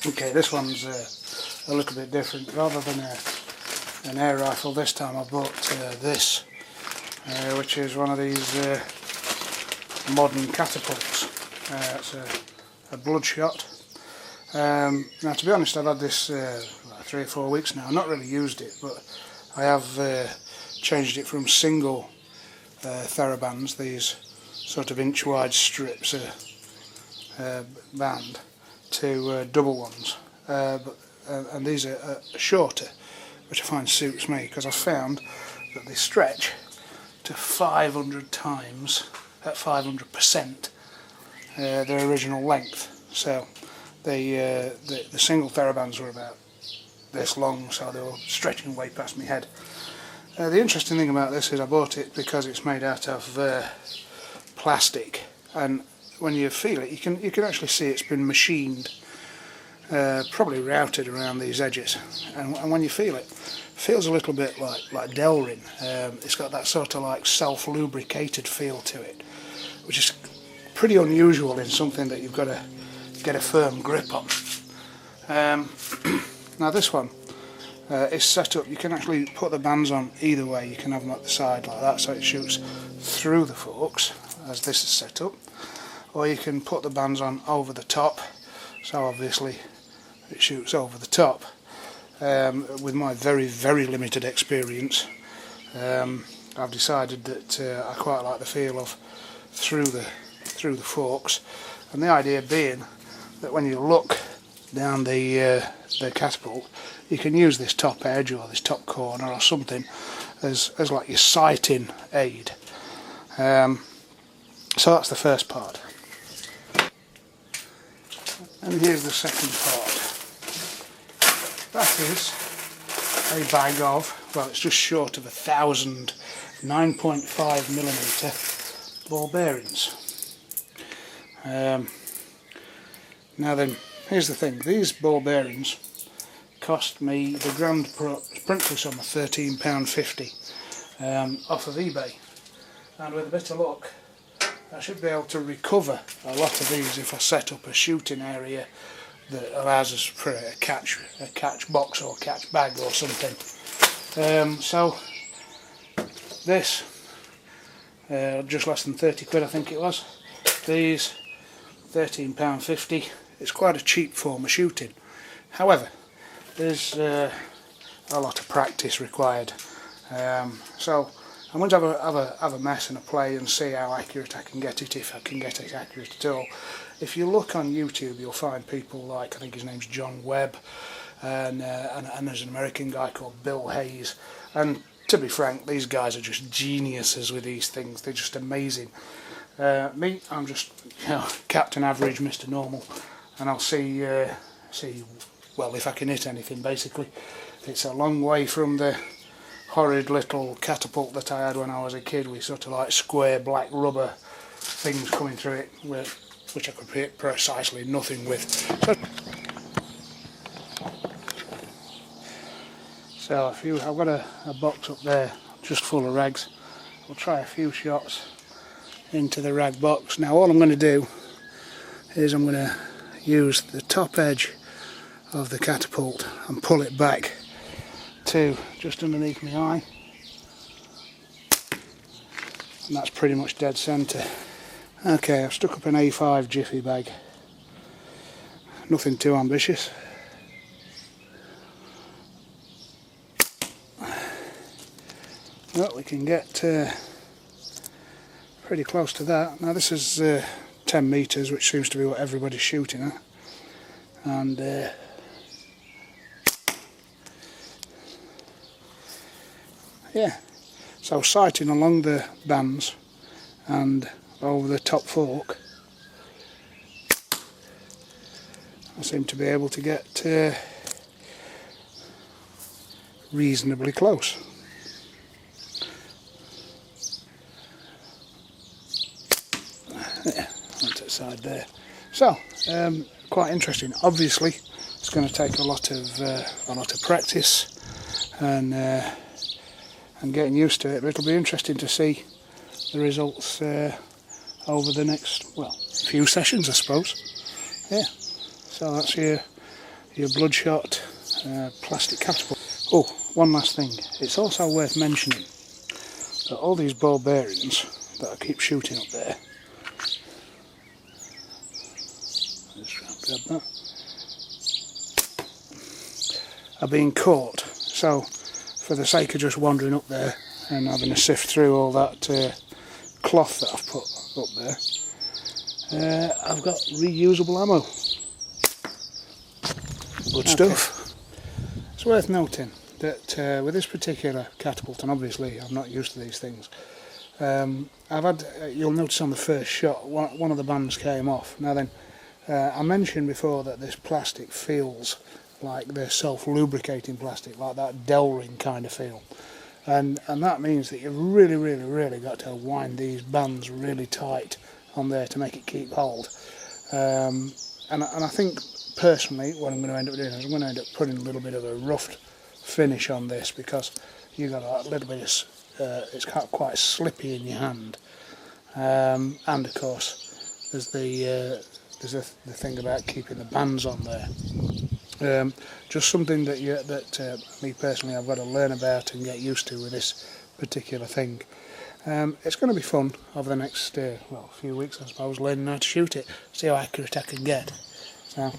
Okay, this one's a little bit different. Rather than an air rifle, this time I bought this, which is one of these modern catapults. It's a Bloodshot. Now, to be honest, I've had this like 3 or 4 weeks now. I've not really used it, but I have changed it from single therabands, these sort of inch-wide strips band, to double ones. And these are shorter, which I find suits me, because I've found that they stretch to 500 times, at 500%, their original length. So the single therabands were about this long, so they were stretching way past my head. The interesting thing about this is I bought it because it's made out of plastic, and when you feel it, you can actually see it's been machined, probably routed around these edges, and when you feel it, feels a little bit like Delrin. It's got that sort of like self-lubricated feel to it, which is pretty unusual in something that you've got to get a firm grip on. Now this one is set up, you can actually put the bands on either way. You can have them at the side like that, so it shoots through the forks, as this is set up, or you can put the bands on over the top, so obviously it shoots over the top. With my very limited experience, I've decided that I quite like the feel of through the forks, and the idea being that when you look down the catapult, you can use this top edge or this top corner or something as like your sighting aid. So that's the first part. And here's the second part. That is a bag of, well, it's just short of 1,000 9.5mm ball bearings. Now then, here's the thing, these ball bearings cost me the grand princely sum of £13.50 off of eBay, and with a bit of luck I should be able to recover a lot of these if I set up a shooting area that allows us for a catch box or catch bag or something. So this, just less than 30 quid I think it was. These £13.50. It's quite a cheap form of shooting. However, there's a lot of practice required. So I'm going to have a mess and a play and see how accurate I can get it, if I can get it accurate at all. If you look on YouTube, you'll find people like, I think his name's John Webb, and there's an American guy called Bill Hayes. And to be frank, these guys are just geniuses with these things. They're just amazing. Me, I'm just, you know, Captain Average, Mr. Normal, and I'll see well, if I can hit anything. Basically, it's a long way from the horrid little catapult that I had when I was a kid, with sort of like square black rubber things coming through it, which I could hit precisely nothing with. So I've got a box up there just full of rags. We'll try a few shots into the rag box. Now all I'm going to do is I'm going to use the top edge of the catapult and pull it back to just underneath my eye, and that's pretty much dead centre. Okay, I've stuck up an A5 jiffy bag, nothing too ambitious. Well, we can get pretty close to that. Now this is 10 metres, which seems to be what everybody's shooting at, and yeah, so sighting along the bands and over the top fork, I seem to be able to get reasonably close. Yeah, onto the side there. So quite interesting. Obviously, it's going to take a lot of practice and getting used to it. But it'll be interesting to see the results over the next, well, few sessions, I suppose. Yeah. So that's your your Bloodshot plastic catapult. Oh, one last thing, it's also worth mentioning that all these ball bearings that I keep shooting up there, let's try and grab that, are being caught. So for the sake of just wandering up there and having to sift through all that cloth that I've put up there, I've got reusable ammo. Good stuff. It's worth noting that with this particular catapult, and obviously I'm not used to these things, I've had, you'll notice on the first shot, one of the bands came off. Now then, I mentioned before that this plastic feels like the self-lubricating plastic, like that Delring kind of feel. And that means that you've really got to wind these bands really tight on there to make it keep hold. And I think personally what I'm going to end up doing is I'm going to end up putting a little bit of a rough finish on this, because you got a little bit of it's quite slippy in your hand. And of course there's the thing about keeping the bands on there. Just something that me personally I've got to learn about and get used to with this particular thing. It's going to be fun over the next few weeks, I suppose, learning how to shoot it, see how accurate I can get. So